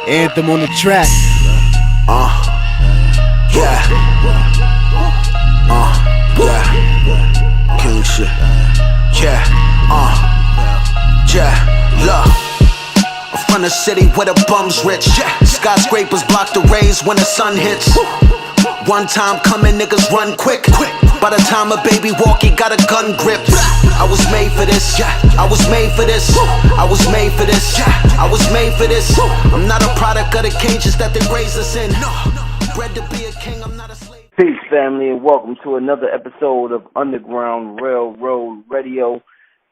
Anthem on the track. Yeah. Yeah. King shit. Yeah. Yeah. Look. I'm from the city where the bums rich. Skyscrapers block the rays when the sun hits. One time coming, niggas run quick. By the time a baby walk, he got a gun grip. I was made for this. I was made for this. I was made for this. I was made for this. I'm not a product of the cages that they raised us in. Bred to be a king, I'm not a slave. Peace, family, and welcome to another episode of Underground Railroad Radio.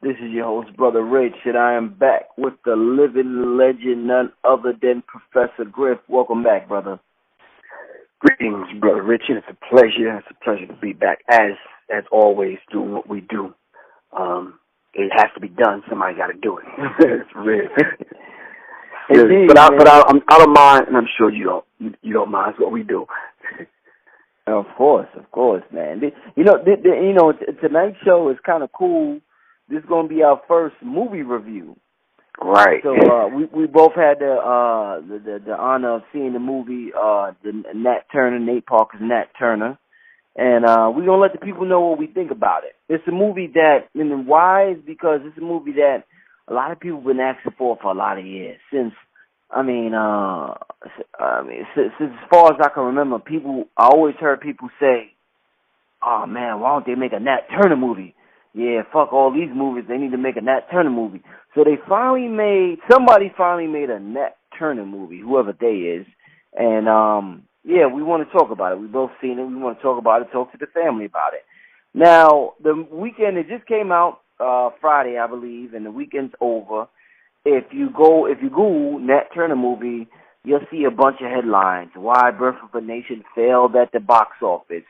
This is your host, Brother Rich, and I am back with the living legend, none other than Professor Griff. Welcome back, brother. Greetings, Brother Rich, and it's a pleasure. It's a pleasure to be back, as always, doing what we do. It has to be done. Somebody got to do it. It's real. Indeed, but I don't mind, and I'm sure you don't mind. It's what we do. Of course, man. Tonight's show is kind of cool. This is going to be our first movie review. Right. So we both had the honor of seeing the movie, the Nate Parker's Nat Turner, and we're gonna let the people know what we think about it. It's a movie that, and why is because it's a movie that a lot of people have been asking for a lot of years. Since as far as I can remember, I always heard people say, "Oh man, why don't they make a Nat Turner movie?" Yeah, fuck all these movies. They need to make a Nat Turner movie. So somebody finally made a Nat Turner movie, whoever they is. And, we want to talk about it. We've both seen it. We want to talk about it, talk to the family about it. Now, the weekend, it just came out Friday, I believe, and the weekend's over. If you Google Nat Turner movie, you'll see a bunch of headlines. Why Birth of a Nation failed at the box office.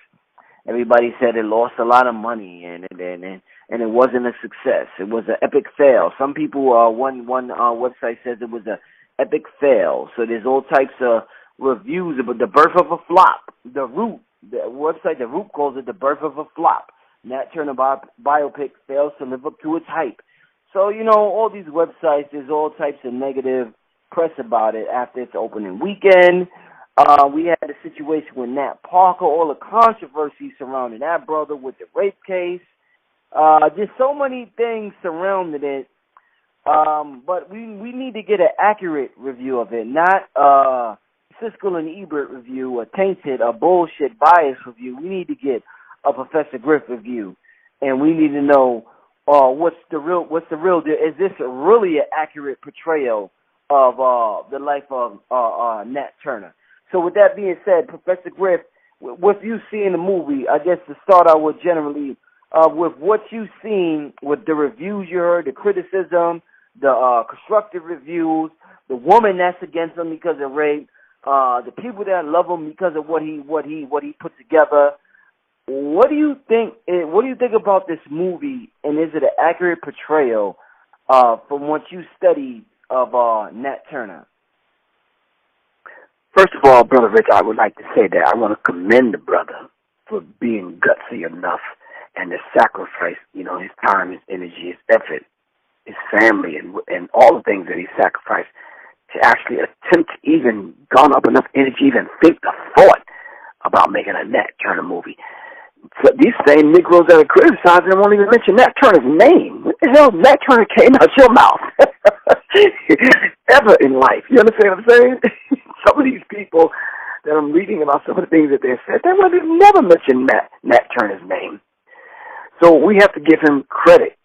Everybody said it lost a lot of money and it wasn't a success. It was an epic fail. Some people, one website says it was an epic fail. So there's all types of reviews about the birth of a flop. The website, The Root calls it the birth of a flop. Nat Turner biopic fails to live up to its hype. So, all these websites, there's all types of negative press about it after its opening weekend. We had a situation with Nat Parker, all the controversy surrounding that brother with the rape case. There's so many things surrounding it, but we need to get an accurate review of it, not Siskel and Ebert review, a tainted, a bullshit, biased review. We need to get a Professor Griff review, and we need to know what's the real deal. Is this really an accurate portrayal of the life of Nat Turner? So with that being said, Professor Griff, what you see in the movie, I guess to start out with generally, with what you've seen, with the reviews you heard, the criticism, the constructive reviews, the woman that's against him because of rape, the people that love him because of what he put together. What do you think? What do you think about this movie? And is it an accurate portrayal from what you studied of Nat Turner? First of all, Brother Rich, I would like to say that I want to commend the brother for being gutsy enough and to sacrifice, his time, his energy, his effort, his family, and all the things that he sacrificed to actually attempt to even garner up enough energy, even think the thought about making a Nat Turner movie. So these same Negroes that are criticizing won't even mention Nat Turner's name. What the hell, Nat Turner came out your mouth ever in life? You understand what I'm saying? Some of these people that I'm reading about some of the things that they said, they would have never mentioned Nat Turner's name. So we have to give him credit,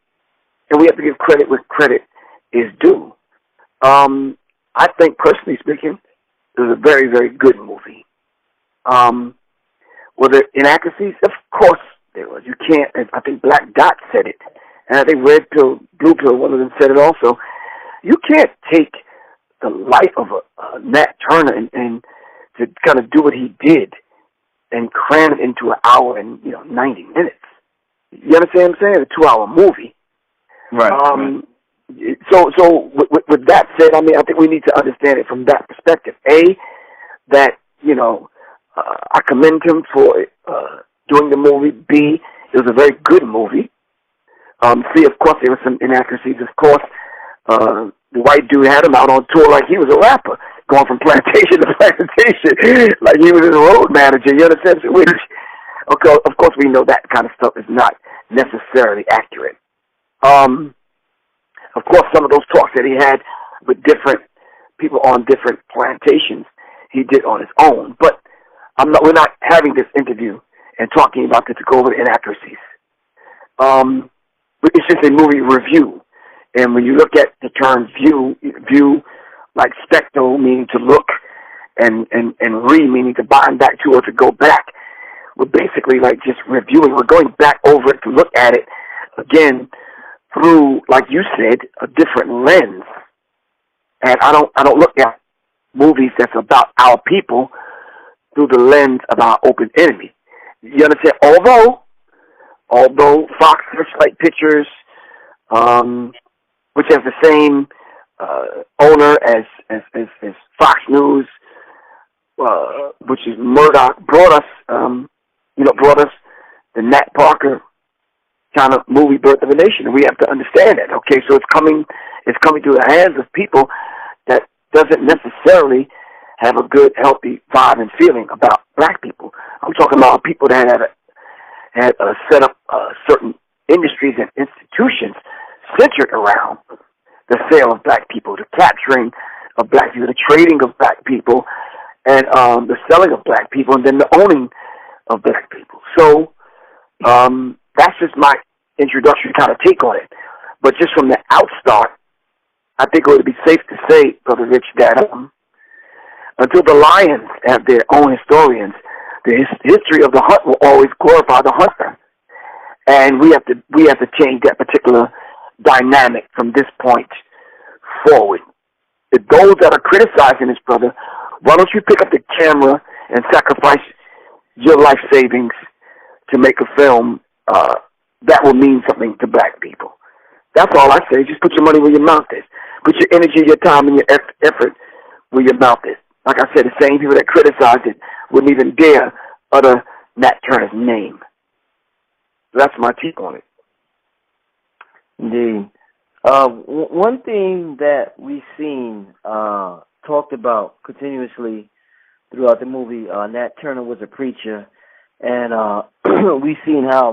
and we have to give credit where credit is due. I think, personally speaking, it was a very, very good movie. Were there inaccuracies? Of course there was. You can't, I think Black Dot said it, and I think Red Pill, Blue Pill, one of them said it also. You can't take the life of a Nat Turner and to kind of do what he did and cram it into an hour and 90 minutes. You understand what I'm saying? A 2-hour movie. Right. So with that said, I think we need to understand it from that perspective. That I commend him for doing the movie. B, it was a very good movie. C, of course, there were some inaccuracies. Of course, the white dude had him out on tour like he was a rapper. going from plantation to plantation, like he was his road manager. You understand? Which, okay, of course, we know that kind of stuff is not necessarily accurate. Of course, some of those talks that he had with different people on different plantations, he did on his own. But we're not having this interview and talking about this to go over the inaccuracies. But it's just a movie review. And when you look at the term view, like specto, meaning to look, and meaning to bind back to or to go back, we're basically like just reviewing. We're going back over it to look at it again through, like you said, a different lens. And I don't look at movies that's about our people through the lens of our open enemy. You understand? Although Fox Searchlight Pictures, which has the same owner as Fox News, which is Murdoch, brought us the Nat Parker kind of movie Birth of a Nation, and we have to understand that. Okay, so it's coming through the hands of people that doesn't necessarily have a good, healthy vibe and feeling about black people. I'm talking about people that had set up certain industries and institutions centered around the sale of black people, the capturing of black people, the trading of black people, and the selling of black people, and then the owning of black people. So that's just my introductory kind of take on it. But just from the outstart, I think it would be safe to say, Brother Rich, that until the Lions have their own historians, the history of the hunt will always glorify the hunter. And we have to change that particular dynamic from this point forward. If those that are criticizing this, brother, why don't you pick up the camera and sacrifice your life savings to make a film that will mean something to black people? That's all I say. Just put your money where your mouth is. Put your energy, your time, and your effort where your mouth is. Like I said, the same people that criticized it wouldn't even dare utter Nat Turner's name. So that's my take on it. Indeed. One thing that we've seen talked about continuously throughout the movie, Nat Turner was a preacher, and we've seen how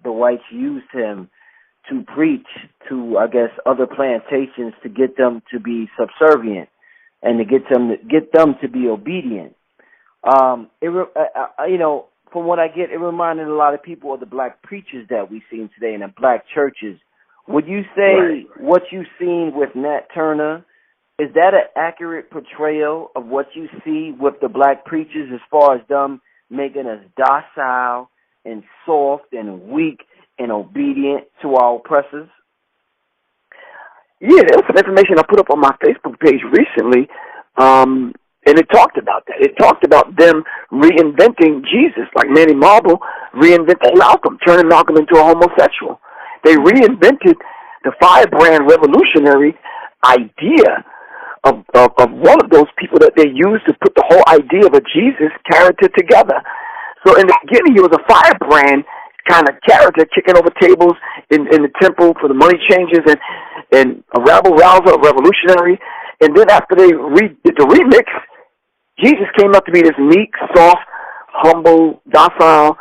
the whites used him to preach to, I guess, other plantations to get them to be subservient and to get them to be obedient. From what I get, it reminded a lot of people of the black preachers that we've seen today in the black churches. Would you say what you've seen with Nat Turner, is that an accurate portrayal of what you see with the black preachers as far as them making us docile and soft and weak and obedient to our oppressors? Yeah, there was some information I put up on my Facebook page recently, and it talked about that. It talked about them reinventing Jesus, like Manny Marble reinvented Malcolm, turning Malcolm into a homosexual. They reinvented the firebrand revolutionary idea of one of those people that they used to put the whole idea of a Jesus character together. So in the beginning, he was a firebrand kind of character, kicking over tables in the temple for the money changers and a rabble-rouser, a revolutionary. And then after they did the remix, Jesus came up to be this meek, soft, humble, docile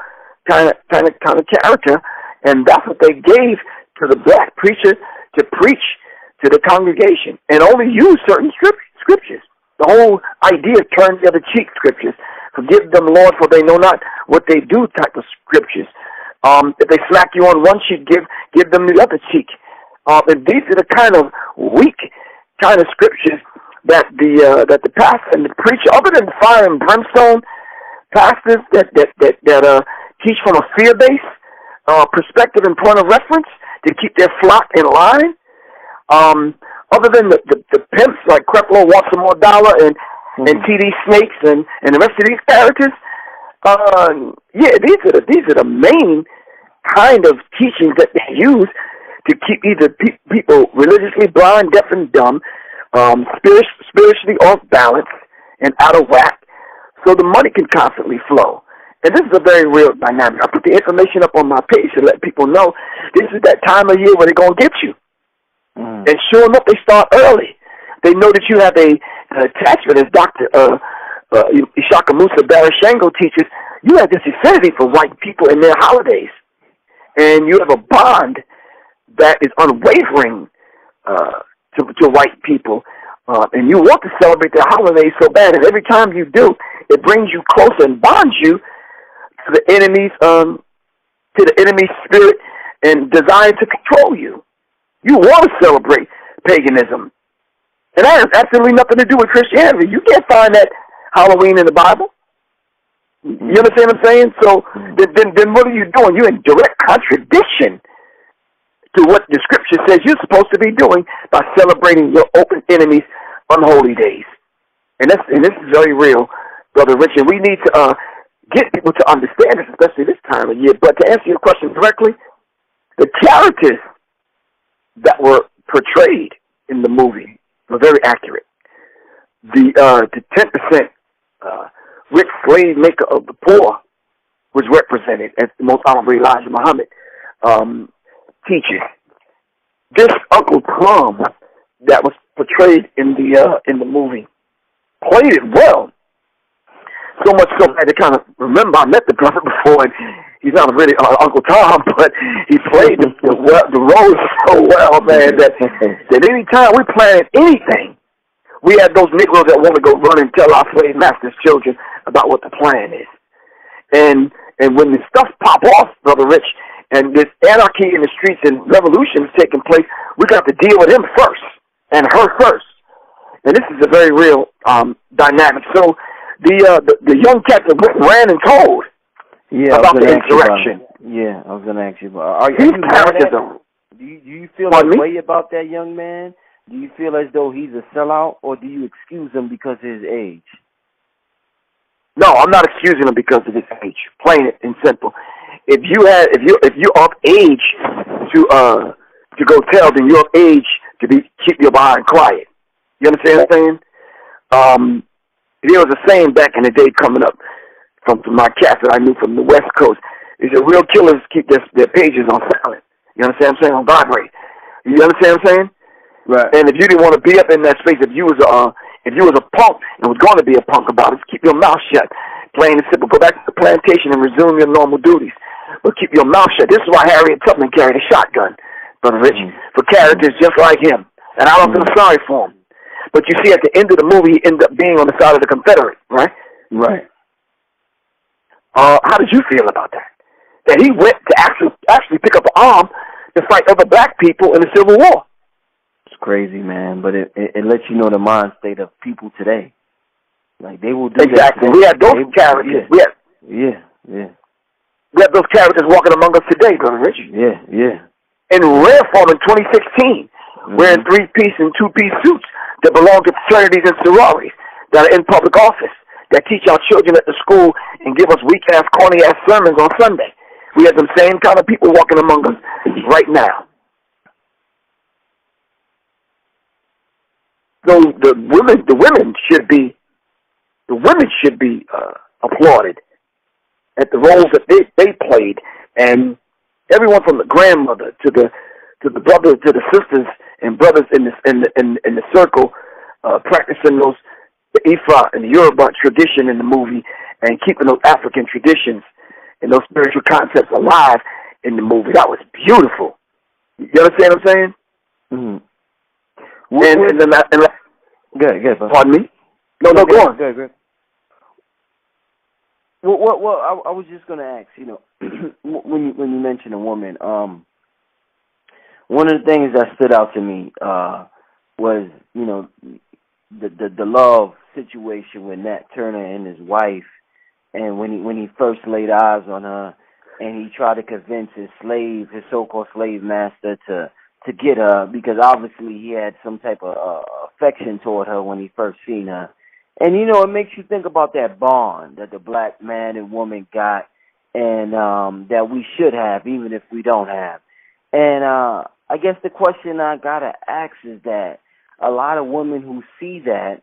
kind of character, and that's what they gave to the black preacher to preach to the congregation, and only use certain scriptures. The whole idea of turn the other cheek scriptures. Forgive them, Lord, for they know not what they do type of scriptures. If they smack you on one cheek, give them the other cheek. And these are the kind of weak kind of scriptures that the pastor and the preacher, other than fire and brimstone pastors that teach from a fear-based perspective and point of reference to keep their flock in line. Other than the pimps like Creflo Wants Some More Dollar and T.D. Snakes and the rest of these characters, these are the main kind of teachings that they use to keep either people religiously blind, deaf, and dumb, spiritually off balance and out of whack, so the money can constantly flow. And this is a very real dynamic. I put the information up on my page to let people know this is that time of year where they're going to get you. And sure enough, they start early. They know that you have a attachment, as Dr. Ishaka Musa Barashango teaches, you have this affinity for white people and their holidays. And you have a bond that is unwavering to white people. And you want to celebrate their holidays so bad, and every time you do, it brings you closer and bonds you to the enemy's spirit and desire to control you. You want to celebrate paganism. And that has absolutely nothing to do with Christianity. You can't find that Halloween in the Bible. You understand what I'm saying? So then what are you doing? You're in direct contradiction to what the scripture says you're supposed to be doing by celebrating your open enemy's unholy days. And this is very real, Brother Richard. We need to get people to understand this, especially this time of year. But to answer your question directly, the characters that were portrayed in the movie were very accurate. The 10% rich slave maker of the poor was represented, as the Most Honorable Elijah Muhammad teaches. This Uncle Tom that was portrayed in the movie played it well. So much so I had to kind of remember I met the brother before, and he's not really Uncle Tom, but he played the role so well, man, that any time we planned anything, we had those Negroes that want to go run and tell our slave masters' children about what the plan is. And when the stuff pop off, Brother Rich, and this anarchy in the streets and revolution is taking place, we got to deal with him first and her first. And this is a very real dynamic. So the young cat that ran and told about the insurrection. I was going to ask you about. Do you feel a way about that young man? Do you feel as though he's a sellout, or do you excuse him because of his age? No, I'm not excusing him because of his age. Plain and simple. If you're of age to go tell, then you're of age to keep your behind quiet. You understand what I'm saying? There was a saying back in the day coming up from my cats that I knew from the West Coast. He said, real killers keep their pages on silent. You understand what I'm saying? On vibrate. You understand what I'm saying? Right. And if you didn't want to be up in that space, if you was a punk and was going to be a punk about it, keep your mouth shut. Plain and simple. Go back to the plantation and resume your normal duties. But keep your mouth shut. This is why Harriet Tubman carried a shotgun, Brother Rich, for characters just like him. And I don't feel sorry for him. But you see, at the end of the movie, he ended up being on the side of the Confederate, right? Right. How did you feel about that? That he went to actually pick up an arm to fight other black people in the Civil War. It's crazy, man, but it lets you know the mind state of people today. Like, they will do exactly. That. We have those characters. Yeah. We have those characters walking among us today, Brother Rich. Yeah. In rare form in 2016, wearing 3-piece and 2-piece suits that belong to fraternities and sororities that are in public office, that teach our children at the school and give us weak-ass, corny-ass sermons on Sunday. We have them same kind of people walking among us right now. So the women should be applauded at the roles that they played, and everyone from the grandmother to the brothers to the sisters and brothers in the circle, practicing the Ifa and the Yoruba tradition in the movie, and keeping those African traditions and those spiritual concepts alive in the movie. That was beautiful. You understand what I'm saying? Mm-hmm. Good. Pardon me? No, go on. Good. Well, I was just going to ask, when you mentioned a woman, one of the things that stood out to me was, the love situation with Nat Turner and his wife, and when he first laid eyes on her, and he tried to convince his so-called slave master to get her, because obviously he had some type of affection toward her when he first seen her. And, it makes you think about that bond that the black man and woman got, and that we should have, even if we don't have. And I guess the question I got to ask is that a lot of women who see that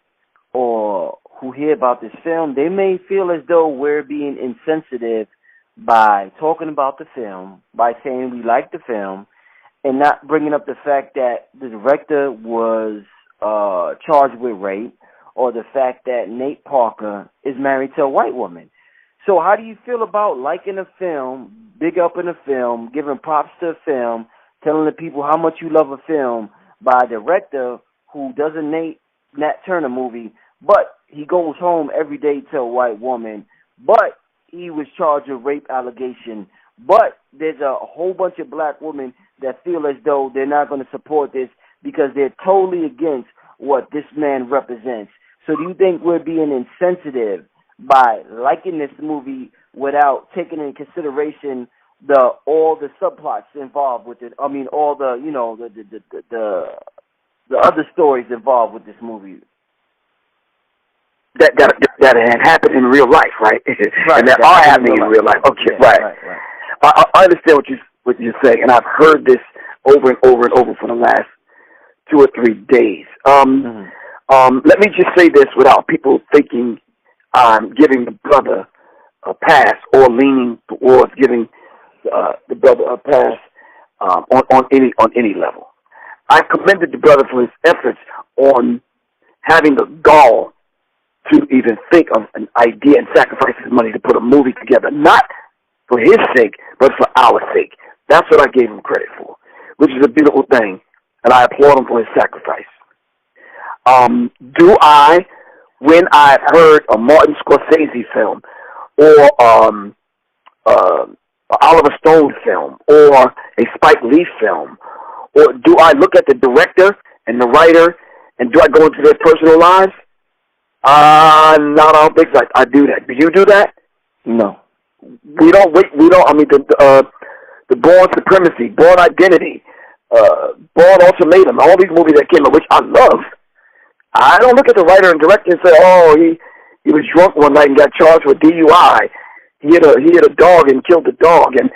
or who hear about this film, they may feel as though we're being insensitive by talking about the film, by saying we like the film, and not bringing up the fact that the director was charged with rape, or the fact that Nate Parker is married to a white woman. So how do you feel about liking a film, big up in a film, giving props to a film, telling the people how much you love a film by a director who does a Nat Turner movie, but he goes home every day to a white woman, but he was charged with rape allegation, but there's a whole bunch of black women that feel as though they're not going to support this because they're totally against what this man represents. So do you think we're being insensitive by liking this movie without taking into consideration all the subplots involved with it? I mean, all the the other stories involved with this movie. That had happened in real life, right? Right, and that are happening in real life. Okay, yeah, right. I understand what you're saying, and I've heard this over and over and over for the last 2 or 3 days. Let me just say this without people thinking I'm giving the brother a pass or leaning towards giving the brother a pass on any level. I commended the brother for his efforts on having the gall to even think of an idea and sacrifice his money to put a movie together, not for his sake, but for our sake. That's what I gave him credit for, which is a beautiful thing, and I applaud him for his sacrifice. Do I, when I've heard a Martin Scorsese film or Oliver Stone film or a Spike Lee film, or do I look at the director and the writer and do I go into their personal lives? No, I don't think so. I do that. Do you do that? No. We don't. I mean, the Born Supremacy, Born Identity, Born Ultimatum, all these movies that came out, which I love. I don't look at the writer and director and say, oh, he was drunk one night and got charged with DUI. He hit a dog and killed the dog, and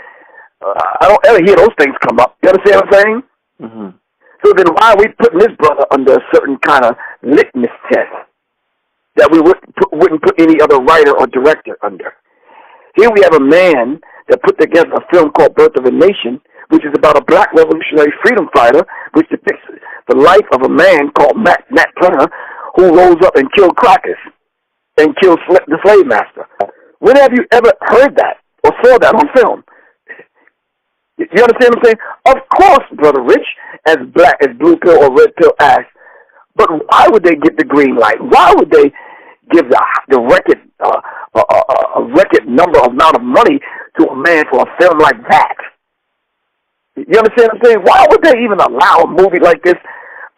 I don't ever hear those things come up. You understand what I'm saying? Mm-hmm. So then why are we putting this brother under a certain kind of litmus test that we wouldn't put any other writer or director under? Here we have a man that put together a film called Birth of a Nation, which is about a black revolutionary freedom fighter, which depicts the life of a man called Nat Turner, who rose up and killed crackers and killed the slave master. When have you ever heard that or saw that on film? You understand what I'm saying? Of course, Brother Rich, as black as Blue Pill or Red Pill asked, but why would they get the green light? Why would they give the record a record amount of money to a man for a film like that? You understand what I'm saying? Why would they even allow a movie like this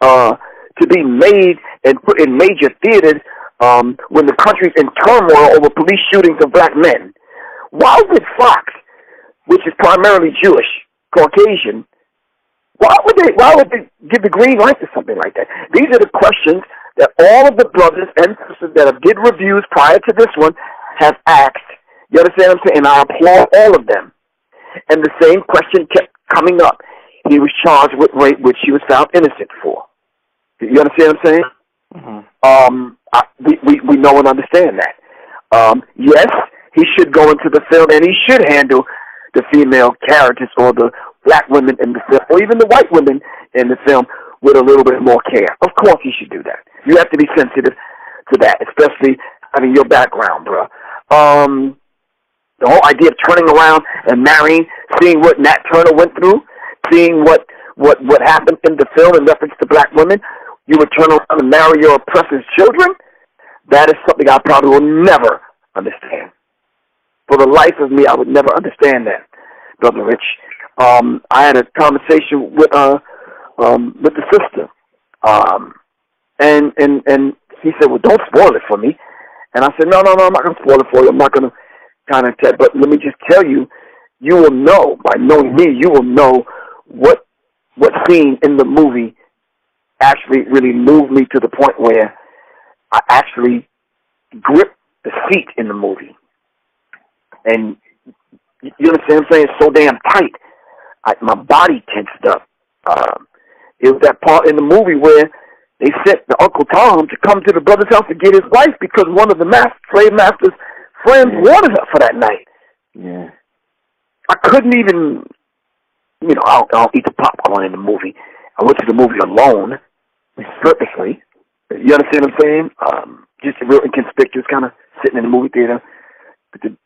to be made and put in major theaters when the country's in turmoil over police shootings of black men? Why would Fox, which is primarily Jewish, Caucasian, why would they give the green light to something like that? These are the questions that all of the brothers and sisters that have did reviews prior to this one have asked. You understand what I'm saying? And I applaud all of them. And the same question kept coming up. He was charged with rape, which he was found innocent for. You understand what I'm saying? Mm-hmm. We know and understand that. Yes, he should go into the film, and he should handle the female characters or the black women in the film, or even the white women in the film with a little bit more care. Of course he should do that. You have to be sensitive to that, especially having your background, bro. The whole idea of turning around and marrying, seeing what Nat Turner went through, seeing what happened in the film in reference to black women, you would turn around and marry your oppressor's children? That is something I probably will never understand. For the life of me, I would never understand that, Brother Rich. I had a conversation with the sister, and he said, well, don't spoil it for me. And I said, no, I'm not going to spoil it for you. I'm not going to kind of tell, but let me just tell you, you will know, by knowing me, you will know what scene in the movie actually really moved me to the point where I actually gripped the seat in the movie. And you understand what I'm saying? It's so damn tight. My body tensed up. It was that part in the movie where they sent the Uncle Tom to come to the brother's house to get his wife because one of the slave master's friends wanted her for that night. Yeah. I couldn't even, I don't eat the popcorn in the movie. I went to the movie alone, purposely, You understand what I'm saying? Just real inconspicuous, kind of sitting in the movie theater,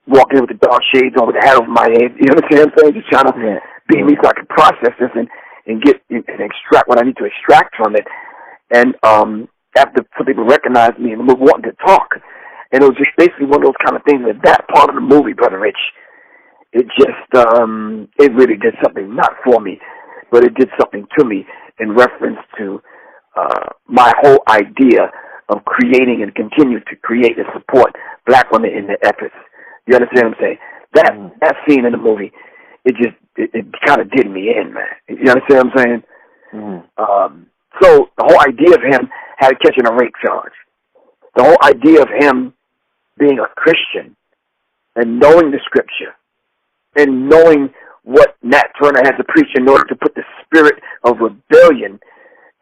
walking in with the dark shades on, with the hat over my head. You understand what I'm saying? Just trying to be me so I can process this and get and extract what I need to extract from it. And after some people recognized me and were wanting to talk, and it was just basically one of those kind of things that part of the movie, Brother Rich, it just it really did something, not for me, but it did something to me in reference to my whole idea of creating and continue to create and support black women in their efforts. You understand what I'm saying? That scene in the movie, it kind of did me in, man. You understand what I'm saying? So the whole idea of him catching a rape charge, the whole idea of him being a Christian and knowing the scripture and knowing what Nat Turner had to preach in order to put the spirit of rebellion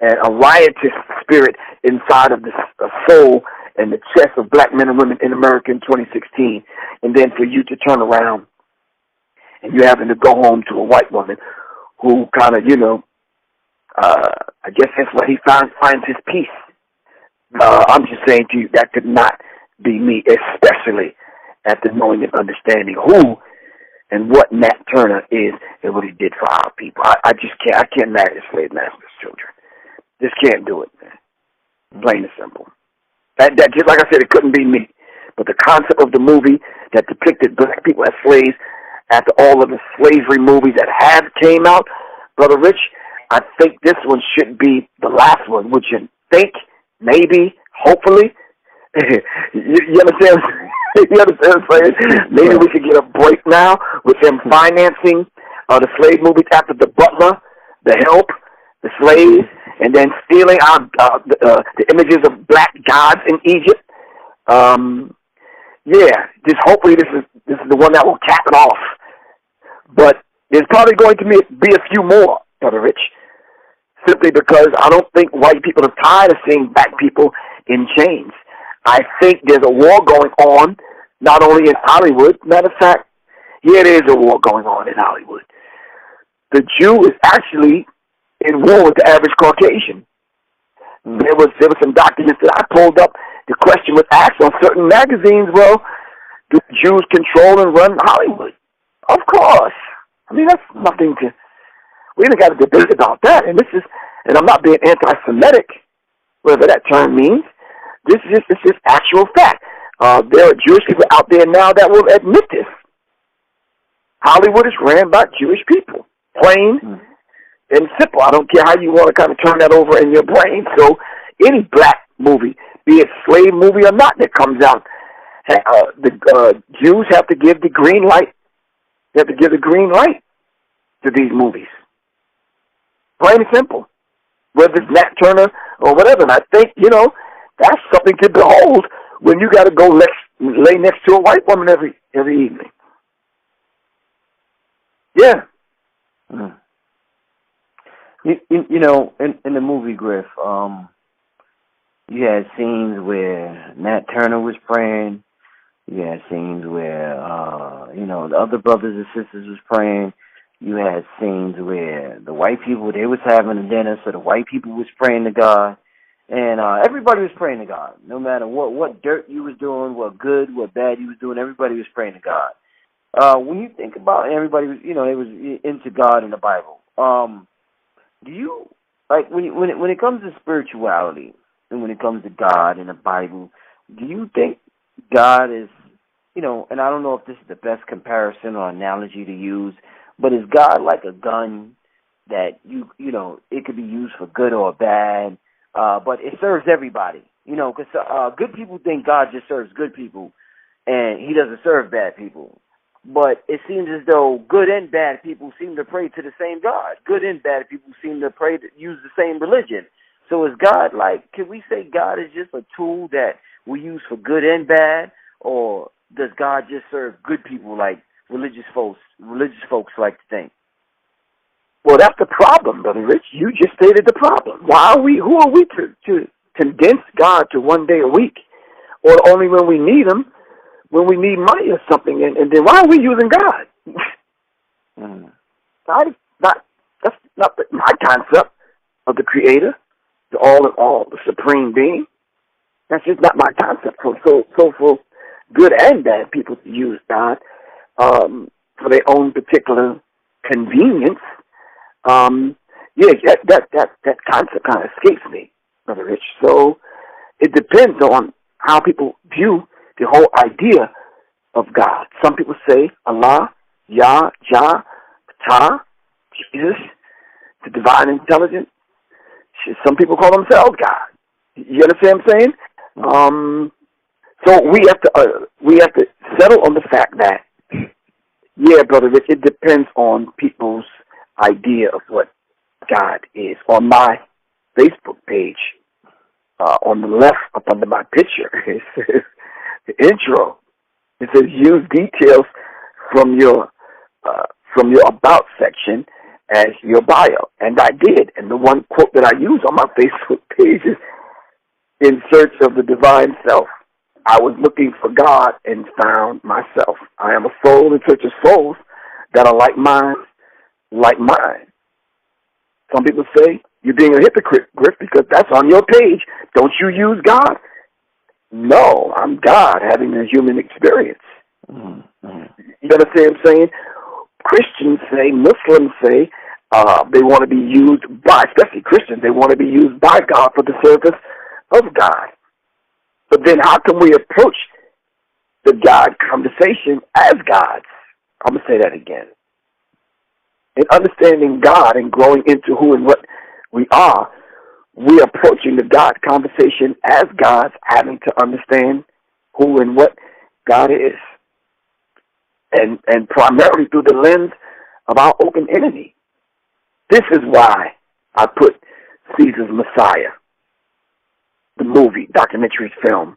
and a riotous spirit inside of the soul and the chest of black men and women in America in 2016, and then for you to turn around and you having to go home to a white woman who kind of, I guess that's where he finds his peace. I'm just saying to you, that could not be me, especially after knowing and understanding who and what Nat Turner is and what he did for our people. I just can't. I can't marry the slave master's children. Just can't do it, man. Plain and simple. That just like I said, it couldn't be me. But the concept of the movie that depicted black people as slaves, after all of the slavery movies that have came out, Brother Rich, I think this one should be the last one. Would you think? Maybe, hopefully. You understand? You understand what I'm saying? Maybe we could get a break now with them financing the slave movies after The Butler, The Help, The Slaves, and then stealing the images of black gods in Egypt. Just hopefully this is the one that will cap it off. But there's probably going to be a few more, Brother Rich, simply because I don't think white people are tired of seeing black people in chains. I think there's a war going on, not only in Hollywood. Matter of fact, there is a war going on in Hollywood. The Jew is actually in war with the average Caucasian. There was some documents that I pulled up. The question was asked on certain magazines, well, do Jews control and run Hollywood? Of course. I mean, that's nothing to... We ain't got to debate about that. And I'm not being anti-Semitic, whatever that term means. It's just actual fact. There are Jewish people out there now that will admit this. Hollywood is ran by Jewish people. Plain and simple. I don't care how you want to kind of turn that over in your brain. So any black movie, be it slave movie or not, that comes out, the Jews have to give the green light. They have to give the green light to these movies. Plain and simple. Whether it's Nat Turner or whatever. And I think, that's something to behold when you got to go lay next to a white woman every evening. Yeah. In the movie Griff, you had scenes where Nat Turner was praying. You had scenes where, the other brothers and sisters was praying. You had scenes where the white people, they was having a dinner, so the white people was praying to God. And everybody was praying to God. No matter what dirt you was doing, what good, what bad you was doing, everybody was praying to God. When you think about it, everybody was, they was into God in the Bible. Do you, like, when it comes to spirituality and when it comes to God in the Bible, do you think God is, and I don't know if this is the best comparison or analogy to use, but is God like a gun that it could be used for good or bad? But it serves everybody, because good people think God just serves good people, and he doesn't serve bad people. But it seems as though good and bad people seem to pray to the same God. Good and bad people seem to use the same religion. So is God can we say God is just a tool that we use for good and bad, or does God just serve good people like religious folks like to think? Well, that's the problem, Brother Rich. You just stated the problem. Who are we to condense God to one day a week, or only when we need him, when we need money or something, and then why are we using God? That's not my concept of the Creator, the all in all, the Supreme Being. That's just not my concept. So for good and bad, people use God for their own particular convenience. That concept kind of escapes me, Brother Rich. So it depends on how people view the whole idea of God. Some people say Allah, Yah, Jah, Ptah, Jesus, the divine intelligence. Some people call themselves God. You understand what I'm saying? So we have to settle on the fact that, yeah, Brother Rich, it depends on people's idea of what God is. On my Facebook page, on the left, up under my picture, it says the intro. It says use details from your about section as your bio, and I did. And the one quote that I use on my Facebook page is, "In search of the divine self, I was looking for God and found myself. I am a soul in search of souls that are like mine, like mine." Some people say, you're being a hypocrite, Griff, because that's on your page. Don't you use God? No, I'm God having a human experience. Mm-hmm. You understand what I'm saying? Christians say, Muslims say, they want to be used by, especially Christians, they want to be used by God for the service of God. But then how can we approach the God conversation as gods? I'm going to say that again. In understanding God and growing into who and what we are, we're approaching the God conversation as gods, having to understand who and what God is. And primarily through the lens of our open enemy. This is why I put Caesar's Messiah, the movie, documentary film,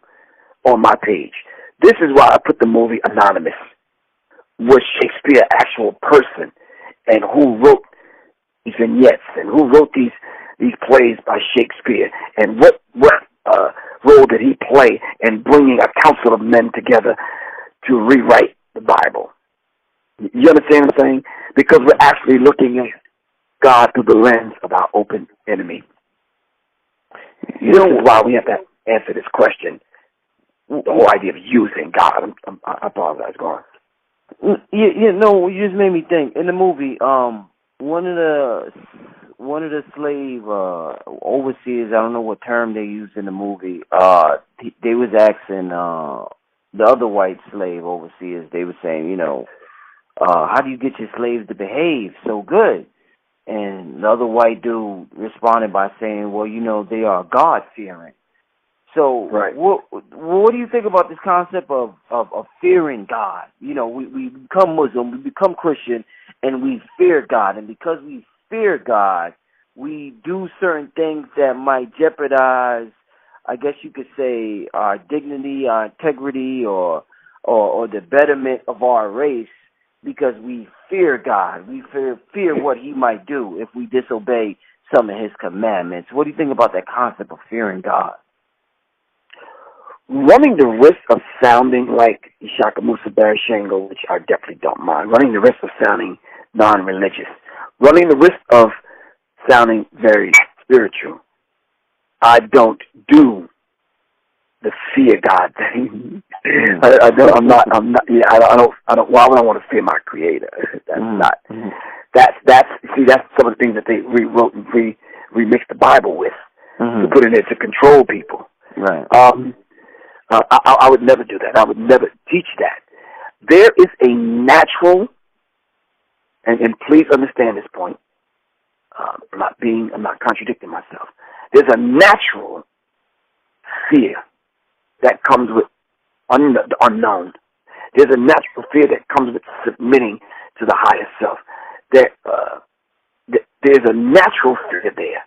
on my page. This is why I put the movie Anonymous. Was Shakespeare an actual person? And who wrote these vignettes? And who wrote these plays by Shakespeare? And what role did he play in bringing a council of men together to rewrite the Bible? You understand what I'm saying? Because we're actually looking at God through the lens of our open enemy. You know why we have to answer this question? The whole idea of using God. I apologize, go on. No, you just made me think. In the movie, one of the slave overseers, I don't know what term they used in the movie, they was asking the other white slave overseers, they were saying, how do you get your slaves to behave so good? And the other white dude responded by saying, well, they are God-fearing. So right. What do you think about this concept of fearing God? We become Muslim, we become Christian, and we fear God. And because we fear God, we do certain things that might jeopardize, I guess you could say, our dignity, our integrity, or the betterment of our race, because we fear God. We fear what he might do if we disobey some of his commandments. What do you think about that concept of fearing God? Running the risk of sounding like Ishaka Musa Barashango, which I definitely don't mind. Running the risk of sounding non-religious. Running the risk of sounding very spiritual. I don't do the fear God thing. I don't. Why would I want to fear my Creator? That's not. That's some of the things that they rewrote and remixed the Bible with to put in there to control people. Right. I would never do that. I would never teach that. There is a natural, and please understand this point. I'm not contradicting myself. There's a natural fear that comes with the unknown. There's a natural fear that comes with submitting to the higher self. There's a natural fear there.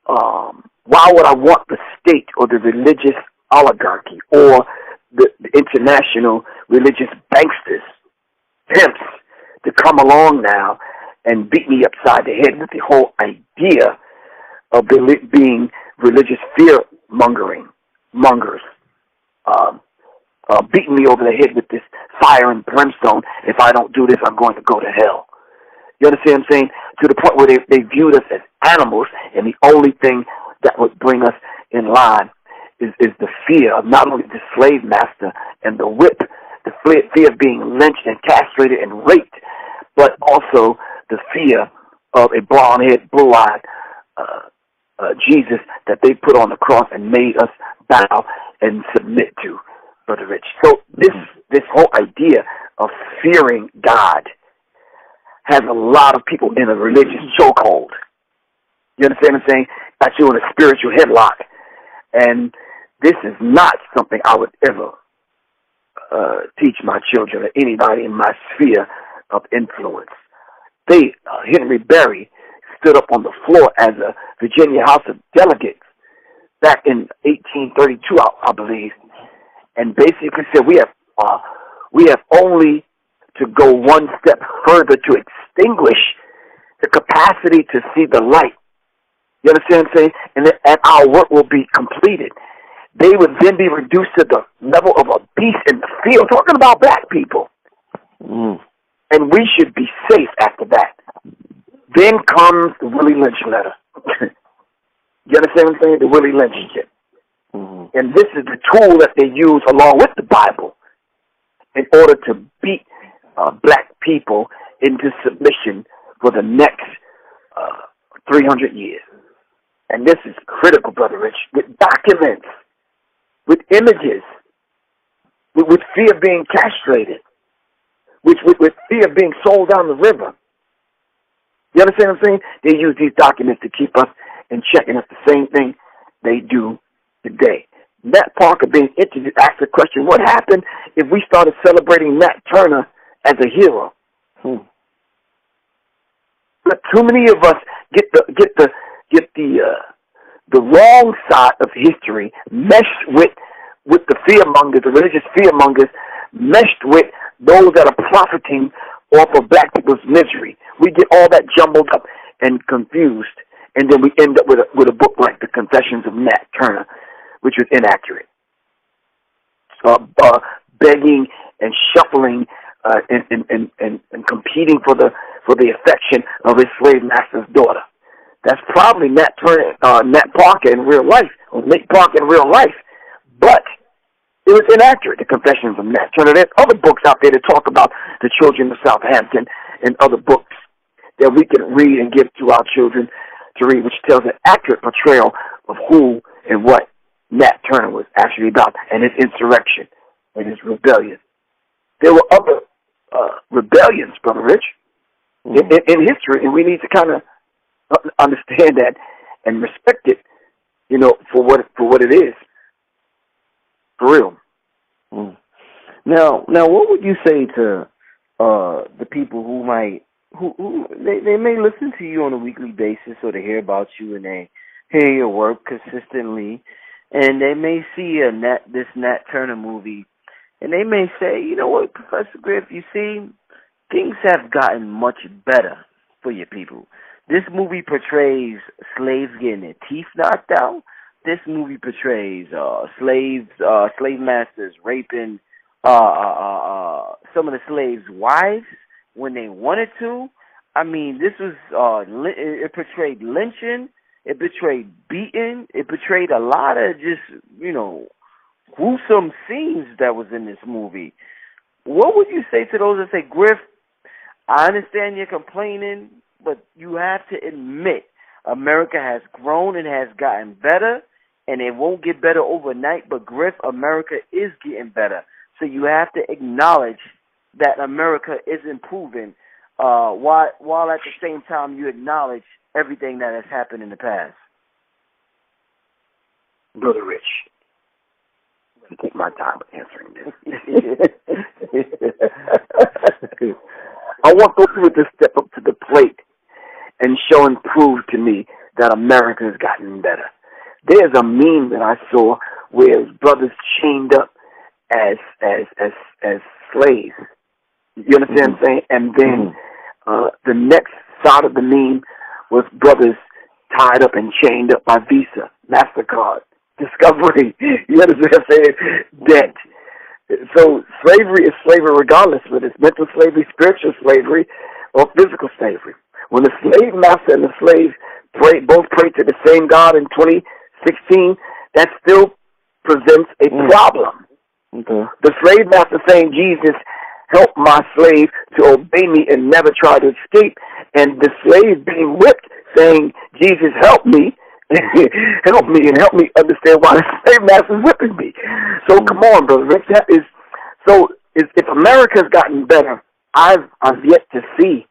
Why would I want the state or the religious oligarchy or the international religious banksters, pimps, to come along now and beat me upside the head with the whole idea of being religious mongers, beating me over the head with this fire and brimstone. If I don't do this, I'm going to go to hell. You understand what I'm saying? To the point where they viewed us as animals, and the only thing that would bring us in line is the fear of not only the slave master and the whip, the fear of being lynched and castrated and raped, but also the fear of a blonde-haired, blue-eyed Jesus that they put on the cross and made us bow and submit to, Brother Rich. So this whole idea of fearing God has a lot of people in a religious chokehold. You understand what I'm saying? Got you in a spiritual headlock. And this is not something I would ever teach my children or anybody in my sphere of influence. Henry Berry stood up on the floor as a Virginia House of Delegates back in 1832, I believe, and basically said we have only to go one step further to extinguish the capacity to see the light. You understand what I'm saying? And our work will be completed. They would then be reduced to the level of a beast in the field, talking about black people. And we should be safe after that. Then comes the Willie Lynch letter. You understand what I'm saying? The Willie Lynch shit. And this is the tool that they use along with the Bible in order to beat black people into submission for the next 300 years. And this is critical, Brother Rich, with documents, with images, with fear of being castrated, with fear of being sold down the river. You understand what I'm saying? They use these documents to keep us in check, and it's the same thing they do today. Nat Parker being interviewed asked the question, what happened if we started celebrating Nat Turner as a hero? But too many of us get the wrong side of history meshed with the fearmongers, the religious fearmongers, meshed with those that are profiting off of black people's misery. We get all that jumbled up and confused, and then we end up with a book like The Confessions of Nat Turner, which was inaccurate. Begging and shuffling and competing for the affection of his slave master's daughter. That's probably Nat Parker in real life, or Nate Parker in real life, but it was inaccurate. The Confessions of Nat Turner. There's other books out there that talk about the children of Southampton and other books that we can read and give to our children to read, which tells an accurate portrayal of who and what Nat Turner was actually about, and his insurrection and his rebellion. There were other rebellions, Brother Rich, in history, and we need to kind of understand that and respect it, for what it is. For real. Now, what would you say to the people who they may listen to you on a weekly basis, or they hear about you and they hear your work consistently, and they may see this Nat Turner movie, and they may say, you know what, Professor Griff, you see, things have gotten much better for your people. This movie portrays slaves getting their teeth knocked out. This movie portrays slave masters raping some of the slaves' wives when they wanted to. I mean, this was it portrayed lynching, it portrayed beating, it portrayed a lot of just gruesome scenes that was in this movie. What would you say to those that say, Griff, I understand you're complaining, but you have to admit America has grown and has gotten better, and it won't get better overnight, but Griff, America is getting better. So you have to acknowledge that America is improving, while at the same time you acknowledge everything that has happened in the past. Brother Rich, I'm going to take my time answering this. I want those people to step up to the plate and show and prove to me that America has gotten better. There's a meme that I saw where brothers chained up as slaves. You understand what I'm saying? And then the next side of the meme was brothers tied up and chained up by Visa, MasterCard, Discovery. You understand what I'm saying? Debt. So slavery is slavery regardless whether it's mental slavery, spiritual slavery, or physical slavery. When the slave master and the slave both pray to the same God in 2016, that's still presents a problem. Okay. The slave master saying, Jesus, help my slave to obey me and never try to escape. And the slave being whipped saying, Jesus, help me. Help me and help me understand why the slave master is whipping me. So come on, brother. That is, so if America's gotten better, I've yet to see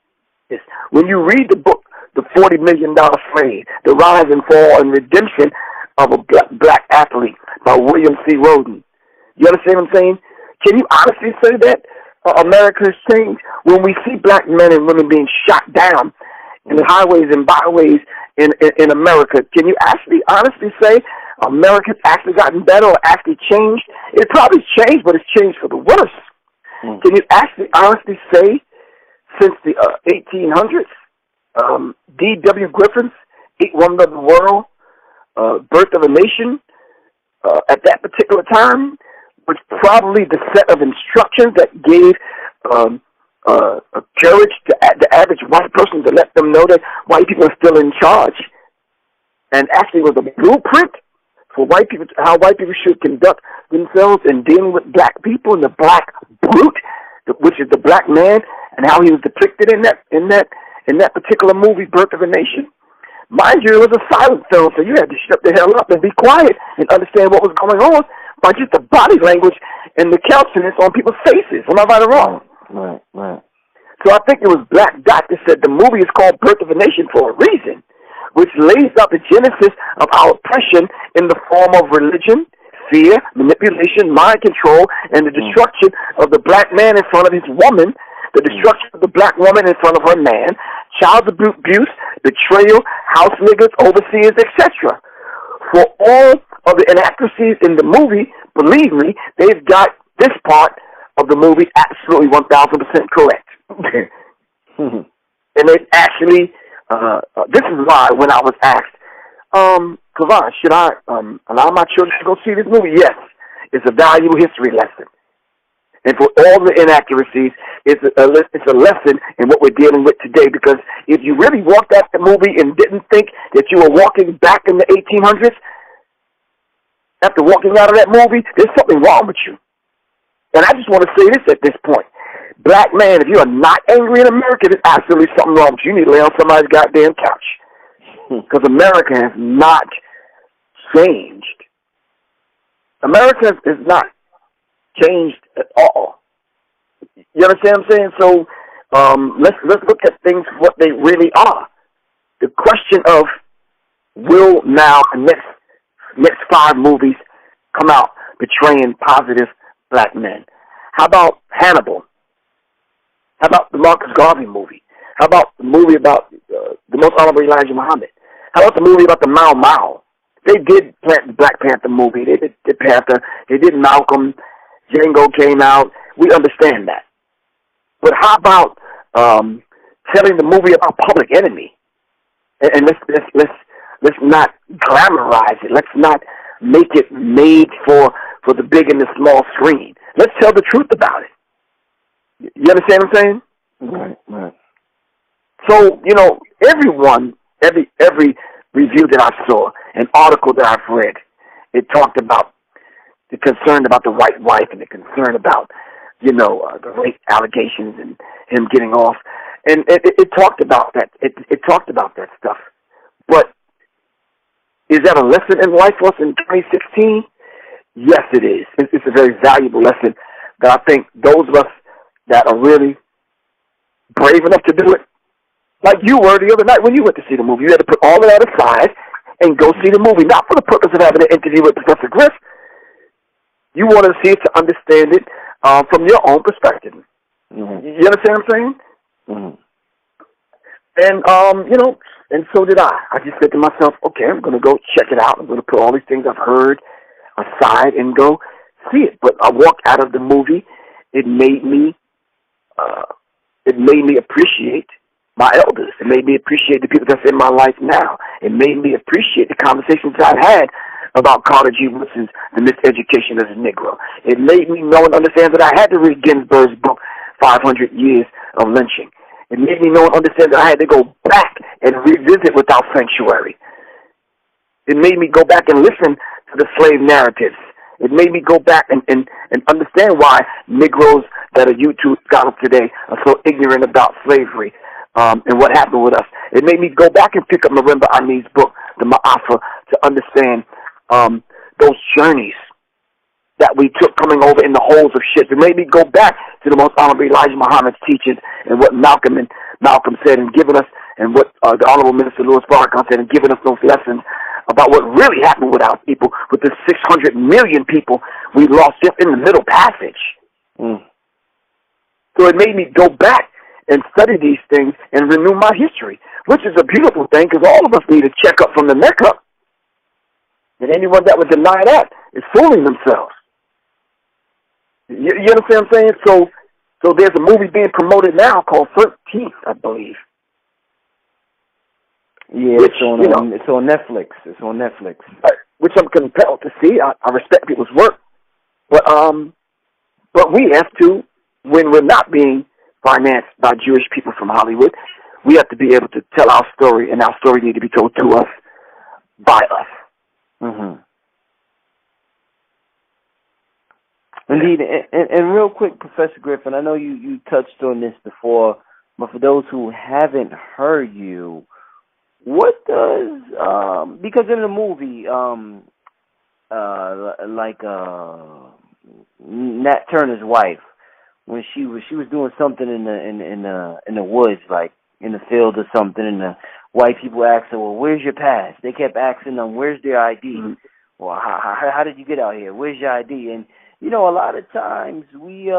this. When you read the book, The $40 Million Slave, The Rise and Fall and Redemption of a Black Athlete by William C. Roden, you understand what I'm saying? Can you honestly say that America has changed? When we see black men and women being shot down in the highways and byways in America, can you actually honestly say America's actually gotten better or actually changed? It probably changed, but it's changed for the worse. Can you actually honestly say since the 1800s, D.W. Griffin's Eight Wonders of the World, Birth of a Nation, at that particular time, was probably the set of instructions that gave courage to the average white person to let them know that white people are still in charge, and actually was a blueprint for white people, how white people should conduct themselves in dealing with black people, and the black brute, which is the black man, and how he was depicted in that particular movie, Birth of a Nation. Mind you, it was a silent film, so you had to shut the hell up and be quiet and understand what was going on by just the body language and the countenance on people's faces. Am I right or wrong? Right. So I think it was Black Dot that said the movie is called Birth of a Nation for a reason, which lays out the genesis of our oppression in the form of religion, fear, manipulation, mind control, and the destruction of the black man in front of his woman, the destruction of the black woman in front of her man, child abuse, betrayal, house niggas, overseers, etc. For all of the inaccuracies in the movie, believe me, they've got this part of the movie absolutely 1,000% correct. And they've actually, this is why when I was asked, Kavan, should I allow my children to go see this movie? Yes, it's a valuable history lesson. And for all the inaccuracies, it's a lesson in what we're dealing with today. Because if you really walked out the movie and didn't think that you were walking back in the 1800s, after walking out of that movie, there's something wrong with you. And I just want to say this at this point. Black man, if you are not angry in America, there's absolutely something wrong with you. You need to lay on somebody's goddamn couch. Because America has not changed. America is not changed at all. You understand what I'm saying? So let's look at things for what they really are. The question of will now the next 5 movies come out portraying positive black men? How about Hannibal? How about the Marcus Garvey movie? How about the movie about the Most Honorable Elijah Muhammad? How about the movie about the Mau Mau? They did the Black Panther movie. They did Panther. They did Malcolm. Django came out. We understand that. But how about telling the movie about Public Enemy? And let's not glamorize it. Let's not make it made for the big and the small screen. Let's tell the truth about it. You understand what I'm saying? Right. So, everyone, every review that I saw, an article that I've read, it talked about the concern about the white wife and the concern about, the rape allegations and him getting off. And it talked about that. It talked about that stuff. But is that a lesson in life for us in 2016? Yes, it is. It's a very valuable lesson that I think those of us that are really brave enough to do it, like you were the other night when you went to see the movie, you had to put all of that aside and go see the movie, not for the purpose of having an interview with Professor Griff. You wanted to see it to understand it from your own perspective. Mm-hmm. You understand what I'm saying? Mm-hmm. And, and so did I. I just said to myself, okay, I'm going to go check it out. I'm going to put all these things I've heard aside and go see it. But I walked out of the movie. It made me appreciate my elders. It made me appreciate the people that's in my life now. It made me appreciate the conversations I've had about Carter G. Woodson's The Miseducation of the Negro. It made me know and understand that I had to read Ginsberg's book, 500 Years of Lynching. It made me know and understand that I had to go back and revisit Without Sanctuary. It made me go back and listen to the slave narratives It made me go back and understand why Negroes that are YouTube scholars today are so ignorant about slavery and what happened with us. It made me go back and pick up Marimba Ani's book, The Ma'afa, to understand those journeys that we took coming over in the holes of ships. It made me go back to the Most Honorable Elijah Muhammad's teachings and what Malcolm said and giving us, and what the Honorable Minister Louis Farrakhan said and giving us those lessons about what really happened with our people, with the 600 million people we lost just in the Middle Passage. So it made me go back and study these things and renew my history, which is a beautiful thing because all of us need a checkup from the neck up. And anyone that would deny that is fooling themselves. You understand what I'm saying? So there's a movie being promoted now called 13th, I believe. Yeah, which, it's on Netflix. It's on Netflix. Which I'm compelled to see. I respect people's work. But we have to, when we're not being financed by Jewish people from Hollywood, we have to be able to tell our story, and our story needs to be told to us by us. Mm-hmm. Indeed, and real quick, Professor Griffin, I know you touched on this before, but for those who haven't heard you, what does because in the movie, Nat Turner's wife, when she was doing something in the woods, like in the field or something, and the white people asked her, "Well, where's your pass?" They kept asking them, "Where's their ID?" Mm-hmm. Well, how did you get out here? Where's your ID? And you know, a lot of times we,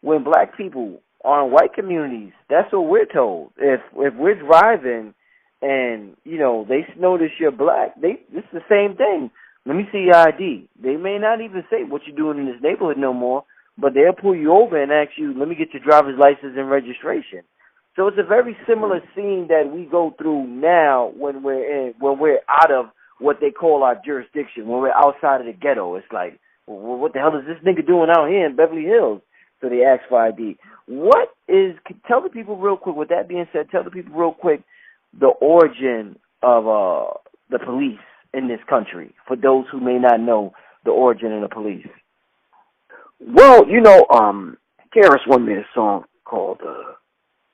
when black people are in white communities, that's what we're told. If we're driving and, you know, they notice you're black, it's the same thing. Let me see your ID. They may not even say what you're doing in this neighborhood no more, but they'll pull you over and ask you, let me get your driver's license and registration. So it's a very similar scene that we go through now when we're out of what they call our jurisdiction, when we're outside of the ghetto. It's like, well, what the hell is this nigga doing out here in Beverly Hills? So they ask for ID. Tell the people real quick, with that being said, tell the people real quick the origin of the police in this country, for those who may not know the origin of the police. Well, you know, Garris one made a song called,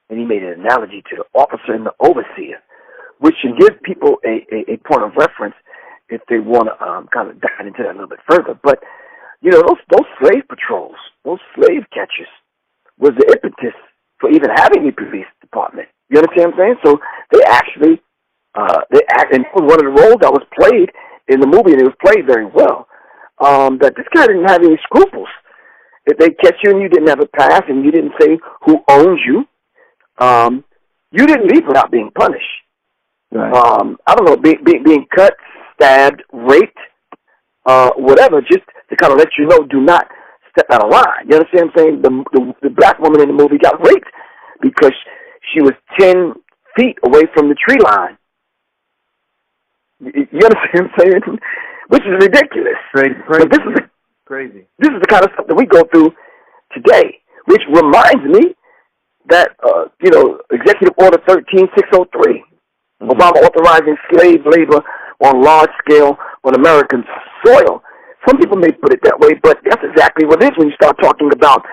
and he made an analogy to the officer and the overseer, which should give people a point of reference if they want to kind of dive into that a little bit further. But, you know, those slave patrols, those slave catchers, was the impetus for even having a police department. You understand what I'm saying? So they actually, and it was one of the roles that was played in the movie, and it was played very well, that this guy didn't have any scruples. If they catch you and you didn't have a pass and you didn't say who owns you, you didn't leave without being punished. Right. I don't know, being cut, stabbed, raped, whatever, just to kind of let you know, do not step out of line. You understand what I'm saying? The black woman in the movie got raped because she was 10 feet away from the tree line. You understand what I'm saying? Which is ridiculous. Crazy. But this is crazy. This is the kind of stuff that we go through today, which reminds me that, Executive Order 13603, Obama authorizing slave labor on large scale on American soil. Some people may put it that way, but that's exactly what it is when you start talking about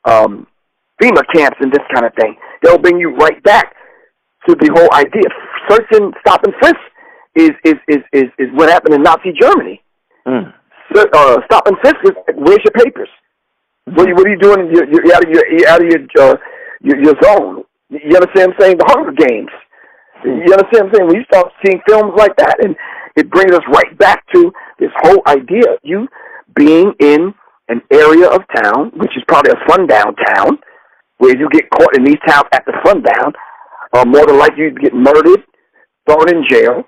FEMA camps and this kind of thing. They'll bring you right back to the whole idea. Search and stop and frisk is what happened in Nazi Germany. Stop and frisk is, where's your papers? What are you doing? You're out of your zone. You understand what I'm saying? The Hunger Games. You understand what I'm saying? When you start seeing films like that, and it brings us right back to this whole idea of you being in an area of town, which is probably a sundown town, where you get caught in these towns at the sundown, more than likely you get murdered, thrown in jail,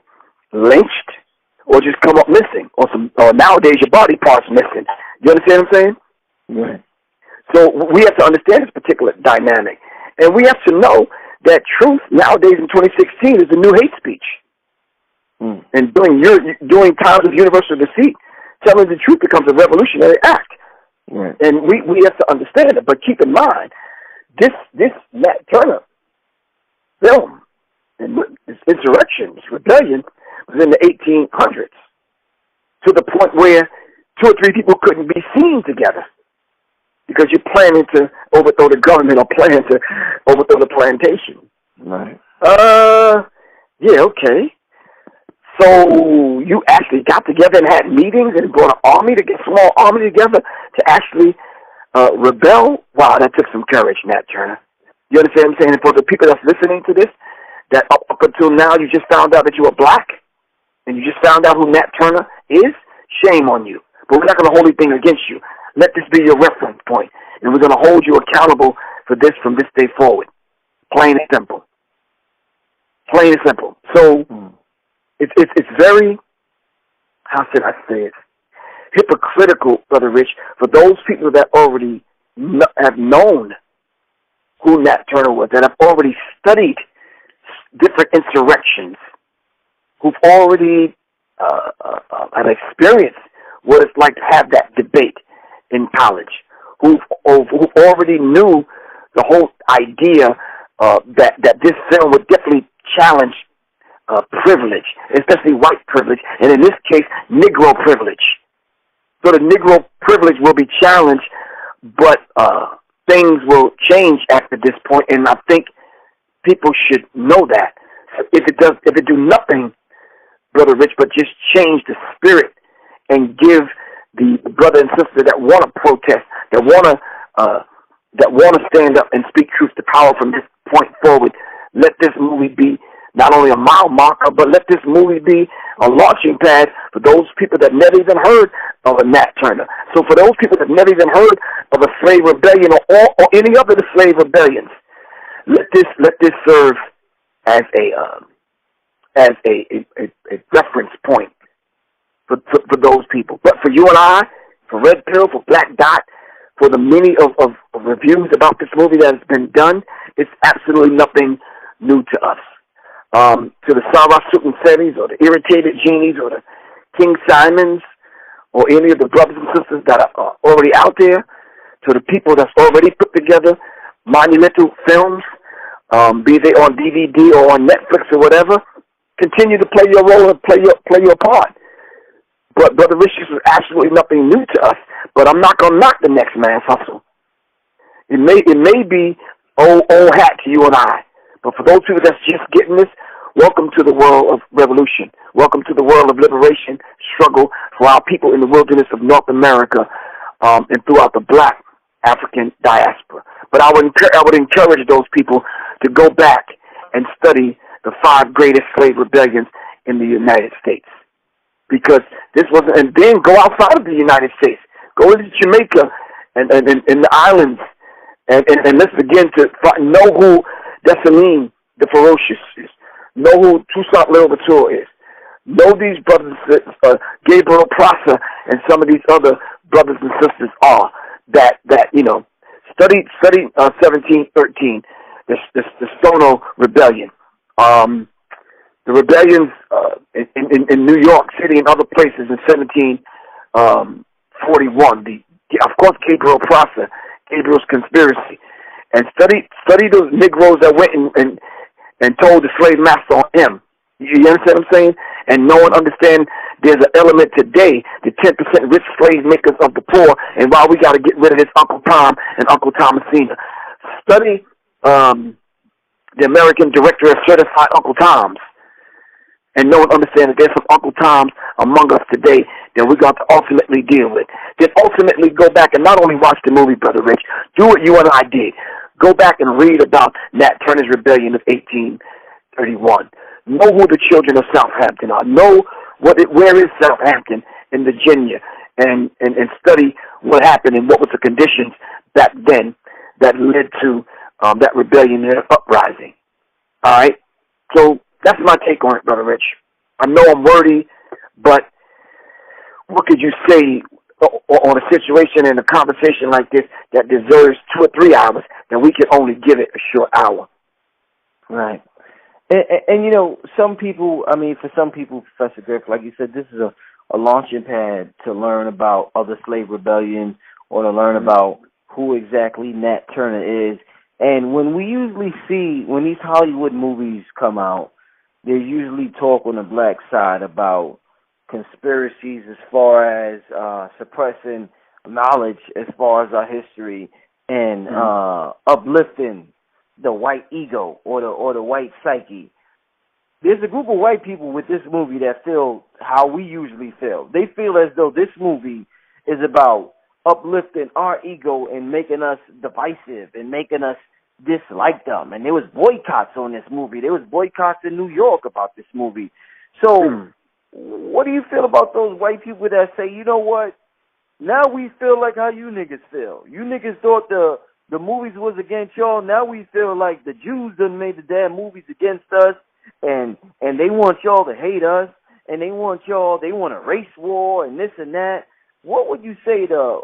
lynched, or just come up missing, or nowadays your body parts missing. You understand what I'm saying? Right. So we have to understand this particular dynamic, and we have to know that truth nowadays in 2016 is the new hate speech. And during times of universal deceit, telling the truth becomes a revolutionary act. Right. And we have to understand it. But keep in mind, this Nat Turner film, and this insurrection, this rebellion, was in the 1800s, to the point where 2 or 3 people couldn't be seen together because you're planning to overthrow the government or planning to overthrow the plantation. Right. Yeah, okay. So you actually got together and had meetings and brought an army to get a small army together to actually rebel? Wow, that took some courage, Nat Turner. You understand what I'm saying? And for the people that's listening to this, that up until now you just found out that you were black and you just found out who Nat Turner is, shame on you. But we're not going to hold anything against you. Let this be your reference point, and we're going to hold you accountable for this from this day forward. Plain and simple. Plain and simple. So it's very, how should I say it, hypocritical, Brother Rich, for those people that already have known who Nat Turner was, that have already studied different insurrections, who've already have experienced what it's like to have that debate in college, who already knew the whole idea that this film would definitely challenge privilege, especially white privilege, and in this case, Negro privilege. So the Negro privilege will be challenged, but things will change after this point, and I think people should know that. If it do nothing, Brother Rich, but just change the spirit and give the brother and sister that want to protest, that want to stand up and speak truth to power from this point forward. Let this movie be not only a mile marker, but let this movie be a launching pad for those people that never even heard of a Nat Turner. So for those people that never even heard of a slave rebellion or any other of the slave rebellions, let this serve as a reference point for those people. But for you and I, for Red Pill, for Black Dot, for the many of reviews about this movie that has been done, it's absolutely nothing new to us. To the Sarah Sutton Series or the Irritated Genies or the King Simons or any of the brothers and sisters that are already out there, to the people that's already put together monumental films, be they on DVD or on Netflix or whatever, continue to play your role and play your part. But Brother Rich, this is absolutely nothing new to us. But I'm not gonna knock the next man's hustle. It may be old hat to you and I. But for those people that's just getting this, welcome to the world of revolution. Welcome to the world of liberation, struggle for our people in the wilderness of North America and throughout the black African diaspora. But I would encourage those people to go back and study the 5 greatest slave rebellions in the United States. Because this wasn't, and then go outside of the United States. Go to Jamaica and the islands and let's begin to know who Dessalines the Ferocious is. Know who Toussaint Louverture is. Know these brothers, Gabriel Prosser and some of these other brothers and sisters are that study 1713, the Stono Rebellion. The rebellions in New York City and other places in 1741. Of course, Gabriel Prosser, Gabriel's conspiracy, and study those Negroes that went and told the slave master on him. You understand what I'm saying? And know and understand there's an element today, the 10% rich slave makers of the poor, and why we got to get rid of this Uncle Tom and Uncle Thomasina. Study the American Directory of Certified Uncle Toms, and know and understand that there's some Uncle Toms among us today that we got to ultimately deal with. Then ultimately go back and not only watch the movie, Brother Rich, do what you and I did. Go back and read about Nat Turner's Rebellion of 1831. Know who the children of Southampton are. Know where is Southampton in Virginia, and study what happened and what was the conditions back then that led to that rebellion and uprising. All right? So that's my take on it, Brother Rich. I know I'm wordy, but what could you say on a situation and a conversation like this that deserves 2 or 3 hours, that we can only give it a short hour? Right. And some people, for some people, Professor Griff, like you said, this is a launching pad to learn about other slave rebellions or to learn about who exactly Nat Turner is. And when we usually see, when these Hollywood movies come out, there's usually talk on the black side about conspiracies as far as suppressing knowledge as far as our history and uplifting the white ego or the white psyche. There's a group of white people with this movie that feel how we usually feel. They feel as though this movie is about uplifting our ego and making us divisive and making us dislike them. And there was boycotts on this movie. There was boycotts in New York about this movie. So what do you feel about those white people that say, you know what, now we feel like how you niggas feel. You niggas thought the movies was against y'all. Now we feel like the Jews done made the damn movies against us. And they want y'all to hate us, and they want a race war and this and that. What would you say to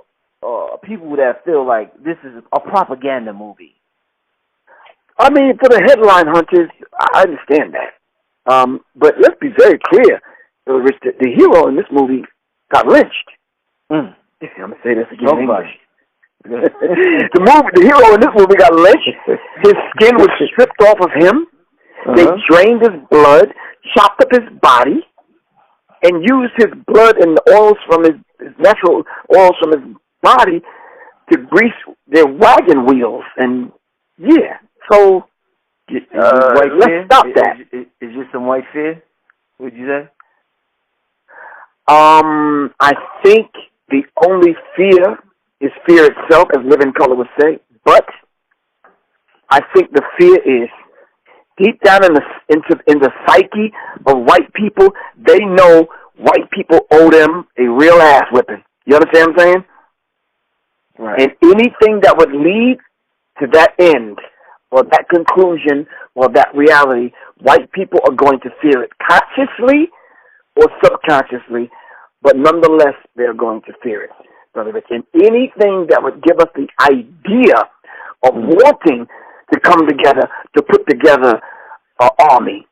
people that feel like this is a propaganda movie? I mean, for the headline hunters, I understand that. But let's be very clear. The hero in this movie got lynched. I'm going to say this again in English. The hero in this movie got lynched. His skin was stripped off of him. They drained his blood, chopped up his body, and used his blood and the oils from his natural oils from his body to grease their wagon wheels. And so let's stop that. Is this some white fear? Would you say? I think the only fear is fear itself, as Living Color would say. But I think the fear is deep down in the psyche of white people. They know white people owe them a real ass whipping. You understand what I'm saying? Right. And anything that would lead to that end or that conclusion or that reality, white people are going to fear it consciously or subconsciously, but nonetheless, they're going to fear it, Brother Rich. And anything that would give us the idea of wanting to come together, to put together an army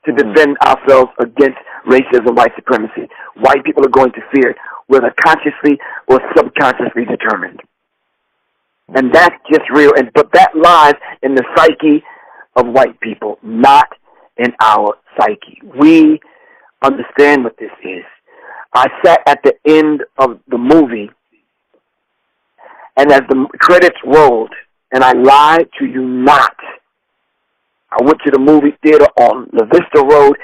to defend ourselves against racism, white supremacy, white people are going to fear it, whether consciously or subconsciously determined. And that's just real. But that lies in the psyche of white people, not in our psyche. We understand what this is. I sat at the end of the movie, and as the credits rolled, and I lied to you not, I went to the movie theater on La Vista Road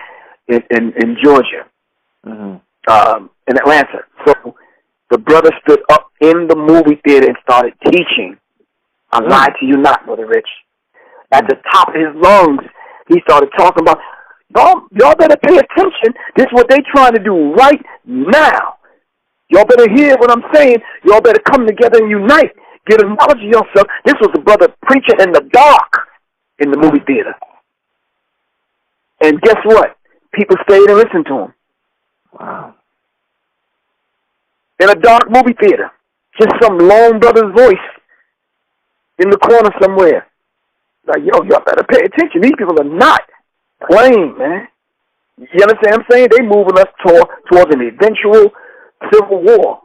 in Georgia, in Atlanta. So the brother stood up in the movie theater and started teaching. I lied to you not, Brother Rich. At the top of his lungs, he started talking about, y'all better pay attention. This is what they trying to do right now. Y'all better hear what I'm saying. Y'all better come together and unite. Get a knowledge of yourself. This was the brother preaching in the dark in the movie theater. And guess what? People stayed and listened to him. Wow. In a dark movie theater. Just some lone brother's voice in the corner somewhere. Like, y'all better pay attention. These people are not playing, man. You understand what I'm saying? They moving us towards an eventual civil war.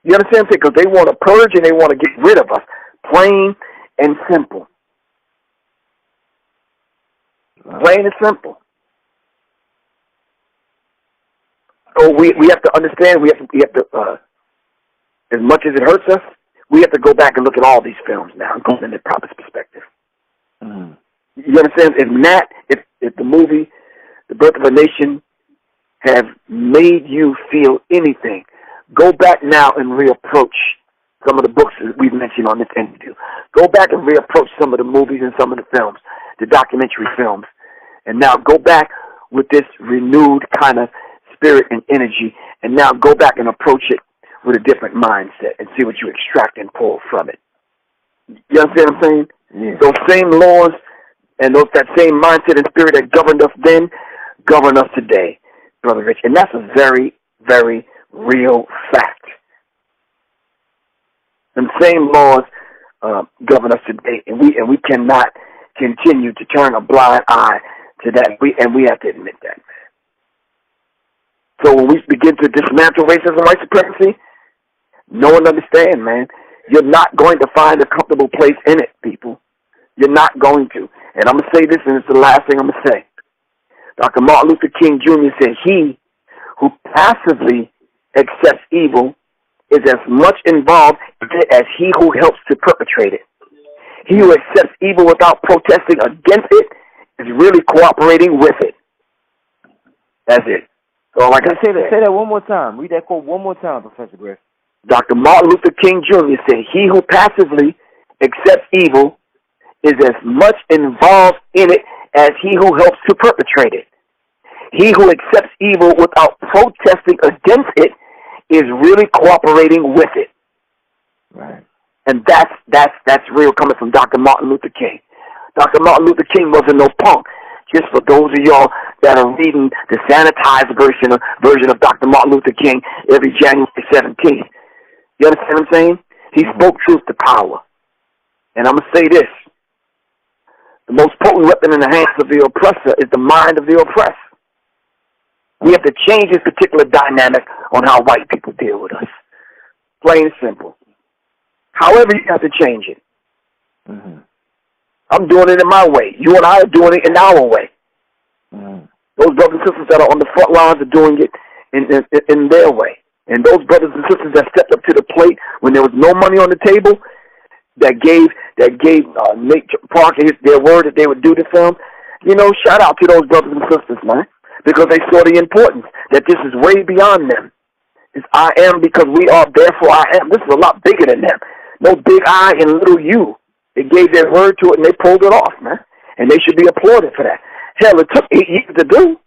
You understand what I'm saying? Because they want to purge and they want to get rid of us. Plain and simple. Plain and simple. So we have to understand, we have to as much as it hurts us, we have to go back and look at all these films now and put them in their proper perspective. You understand? If the movie, The Birth of a Nation, have made you feel anything, go back now and reapproach some of the books that we've mentioned on this interview. Go back and reapproach some of the movies and some of the films, the documentary films, and now go back with this renewed kind of spirit and energy, and now go back and approach it with a different mindset and see what you extract and pull from it. You understand what I'm saying? Yeah. Those same laws and that same mindset and spirit that governed us then govern us today, Brother Rich. And that's a very, very real fact. And same laws govern us today, and we cannot continue to turn a blind eye to that. We have to admit that. So when we begin to dismantle racism and white supremacy, no one understands, man. You're not going to find a comfortable place in it, people. You're not going to. And I'm going to say this, and it's the last thing I'm going to say. Dr. Martin Luther King Jr. said, he who passively accepts evil is as much involved in it as he who helps to perpetrate it. He who accepts evil without protesting against it is really cooperating with it. That's it. So like I say that one more time. Read that quote one more time, Professor Griff. Dr. Martin Luther King Jr. said, he who passively accepts evil is as much involved in it as he who helps to perpetrate it. He who accepts evil without protesting against it is really cooperating with it. Right. And that's real coming from Dr. Martin Luther King. Dr. Martin Luther King wasn't no punk. Just for those of y'all that are reading the sanitized version of Dr. Martin Luther King every January 17th. You understand what I'm saying? He spoke truth to power. And I'm going to say this. The most potent weapon in the hands of the oppressor is the mind of the oppressed. We have to change this particular dynamic on how white people deal with us. Plain and simple. However, you have to change it. Mm-hmm. I'm doing it in my way. You and I are doing it in our way. Mm-hmm. Those brothers and sisters that are on the front lines are doing it in their way. And those brothers and sisters that stepped up to the plate when there was no money on the table, that gave Nate Parker their word that they would do the film, shout out to those brothers and sisters, man, because they saw the importance that this is way beyond them. It's I am because we are, therefore I am. This is a lot bigger than them. No big I and little you. They gave their word to it and they pulled it off, man. And they should be applauded for that. Hell, it took 8 years to do.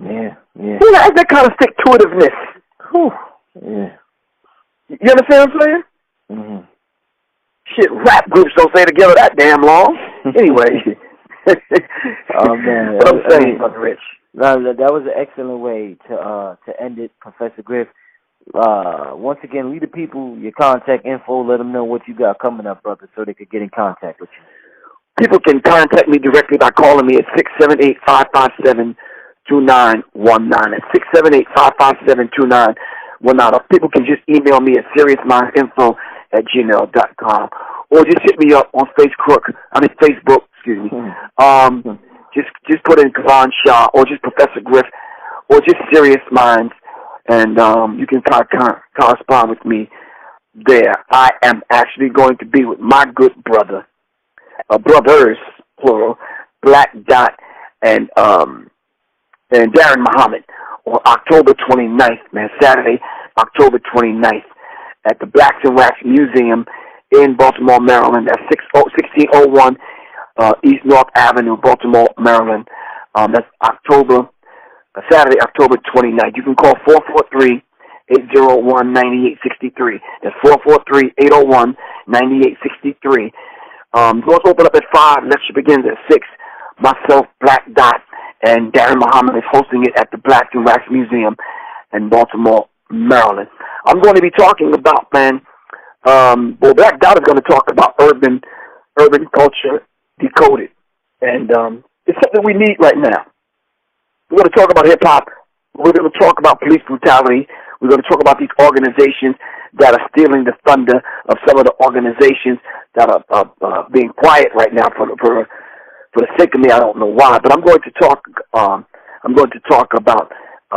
Yeah. Who has that kind of stick-to-itiveness? Whew. Yeah. You understand what I'm saying? Mm-hmm. Shit, rap groups don't stay together that damn long. Anyway. Oh, man. What I'm saying, Brother Rich. No, that was an excellent way to end it, Professor Griff. Once again, leave the people your contact info. Let them know what you got coming up, brother, so they could get in contact with you. People can contact me directly by calling me at 678-557-2919. That's 678-557-2919. People can just email me at seriousmindinfo@gmail.com, or just hit me up on Facebook. Excuse me. Just put in Kavan Shah, or just Professor Griff, or just Serious Minds, and you can correspond with me there. I am actually going to be with my good brother, brothers plural, Black Dot and Darren Muhammad on October 29th, man, Saturday, October 29th, at the Blacks and Wax Museum in Baltimore, Maryland. That's 1601 East North Avenue, Baltimore, Maryland. That's Saturday, October 29th. You can call 443-801-9863. That's 443-801-9863. Doors open up at 5. Lecture begins at 6. Myself, Black Dot, and Darren Muhammad is hosting it at the Blacks and Wax Museum in Baltimore, Maryland. I'm going to be talking about, Black Dot is going to talk about urban culture decoded. And it's something we need right now. We're going to talk about hip-hop. We're going to talk about police brutality. We're going to talk about these organizations that are stealing the thunder of some of the organizations that are being quiet right now for the sake of me. I don't know why, but I'm going to talk about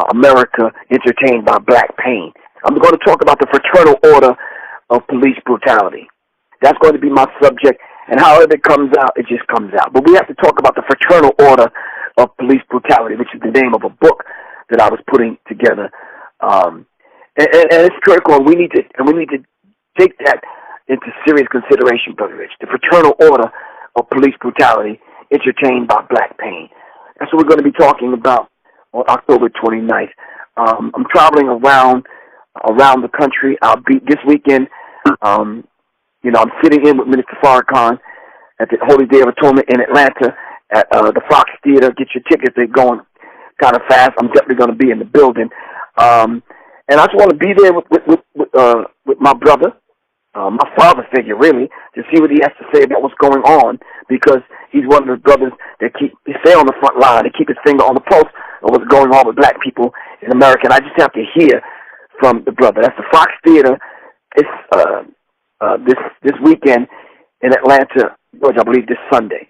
America entertained by black pain. I'm going to talk about the fraternal order of police brutality. That's going to be my subject, and however it comes out, it just comes out. But we have to talk about the fraternal order of police brutality, which is the name of a book that I was putting together. And it's critical, and we need to take that into serious consideration, Brother Rich. The fraternal order of police brutality entertained by black pain. That's what we're going to be talking about on October 29th. I'm traveling around the country. I'll be this weekend. I'm sitting in with Minister Farrakhan at the Holy Day of Atonement in Atlanta at the Fox Theater. Get your tickets. They're going kind of fast. I'm definitely going to be in the building. And I just want to be there with my brother, my father figure, really, to see what he has to say about what's going on, because he's one of the brothers that stay on the front line and keep his finger on the pulse of what's going on with black people in America. And I just have to hear from the brother. That's the Fox Theater. It's this weekend in Atlanta, Georgia, I believe this Sunday.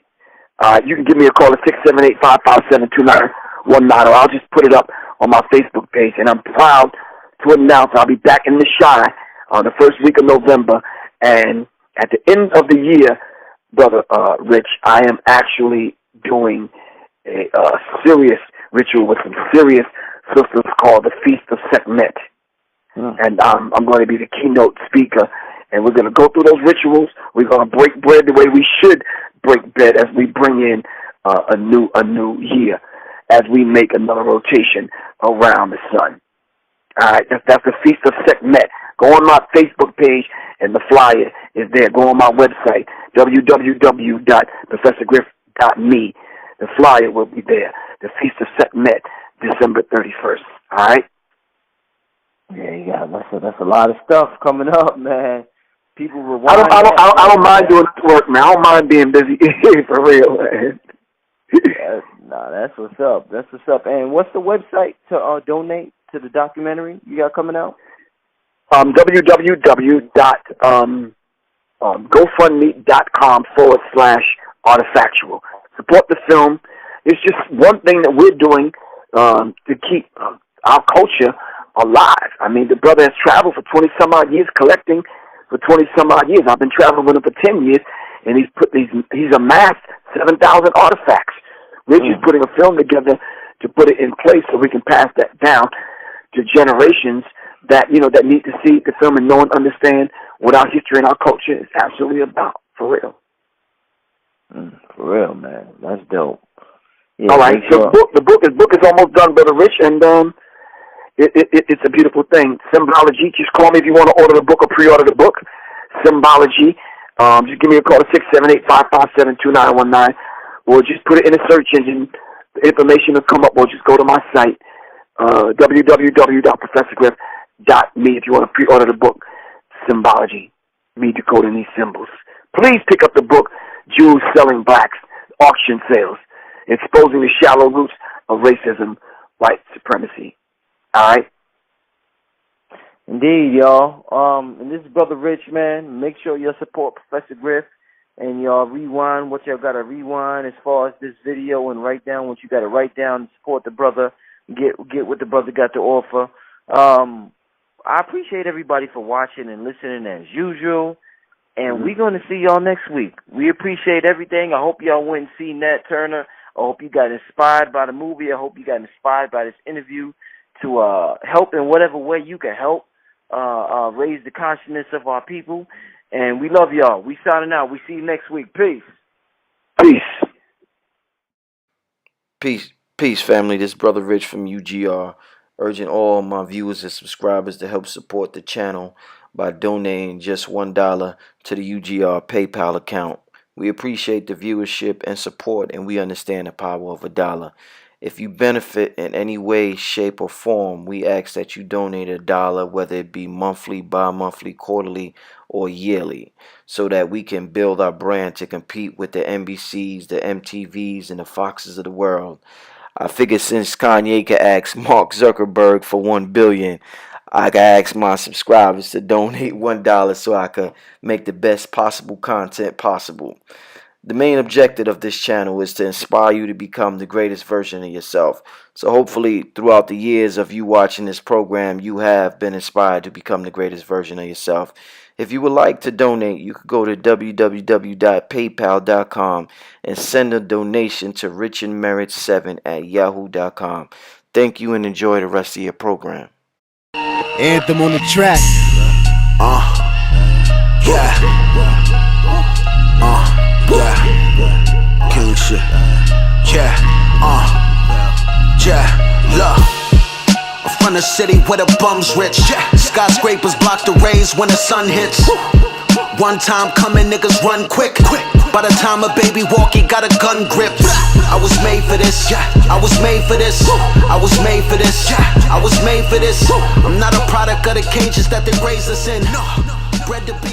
You can give me a call at 678-557-2919, one night, or I'll just put it up on my Facebook page. And I'm proud to announce I'll be back in the Shy on the first week of November. And at the end of the year, Brother Rich, I am actually doing a serious ritual with some serious sisters called the Feast of Sekhmet. And I'm going to be the keynote speaker. And we're going to go through those rituals. We're going to break bread the way we should break bread as we bring in a new year, as we make another rotation around the sun. All right, that's the Feast of Sekhmet. Go on my Facebook page, and the flyer is there. Go on my website, www.professorgriff.me. The flyer will be there. The Feast of Sekhmet, December 31st. All right? Yeah, that's a lot of stuff coming up, man. People rewind. I don't mind doing work, man. I don't mind being busy for real, man. That's what's up. That's what's up. And what's the website to donate to the documentary you got coming out? www.gofundme.com/artifactual. Support the film. It's just one thing that we're doing to keep our culture alive. I mean, the brother has traveled for 20-some-odd years, collecting for 20-some-odd years. I've been traveling with him for 10 years, and he's amassed 7,000 artifacts. We're just putting a film together to put it in place so we can pass that down to generations that that need to see the film and know and understand what our history and our culture is absolutely about, for real. For real, man. That's dope. Yeah, all right, so the book is almost done, Brother Rich, and it's a beautiful thing. Symbology, just call me if you want to order the book or pre-order the book. Symbology, just give me a call to 678-557-2919, or just put it in a search engine. The information will come up, or just go to my site, www.professorgriff.me, if you want to pre-order the book, Symbology, me decoding these symbols. Please pick up the book, Jews Selling Blacks, Auction Sales, Exposing the Shallow Roots of Racism, White Supremacy. All right? Indeed, y'all. And this is Brother Rich, man. Make sure you support Professor Griff, and y'all rewind what y'all got to rewind as far as this video, and write down what you got to write down to support the brother, get what the brother got to offer. I appreciate everybody for watching and listening as usual, and we're going to see y'all next week. We appreciate everything. I hope y'all went and see Nat Turner. I hope you got inspired by the movie. I hope you got inspired by this interview to help in whatever way you can help raise the consciousness of our people. And we love y'all. We signing out. We see you next week. Peace. Peace, family. This is Brother Rich from UGR, urging all my viewers and subscribers to help support the channel by donating just $1 to the UGR PayPal account. We appreciate the viewership and support, and we understand the power of $1. If you benefit in any way, shape, or form, we ask that you donate $1, whether it be monthly, bi-monthly, quarterly, or yearly, so that we can build our brand to compete with the NBCs, the MTVs, and the Foxes of the world. I figure since Kanye could ask Mark Zuckerberg for $1 billion, I can ask my subscribers to donate $1 so I could make the best possible content possible. The main objective of this channel is to inspire you to become the greatest version of yourself. So hopefully throughout the years of you watching this program, you have been inspired to become the greatest version of yourself. If you would like to donate, you could go to www.paypal.com and send a donation to richandmerit7@yahoo.com. Thank you and enjoy the rest of your program. Anthem on the track. King shit. Look. From the city where the bums rich. Skyscrapers block the rays when the sun hits. One time coming, niggas run quick. By the time a baby walk, he got a gun grip. I was made for this. I was made for this. I was made for this. I was made for this. I'm not a product of the cages that they raised us in. Bred to be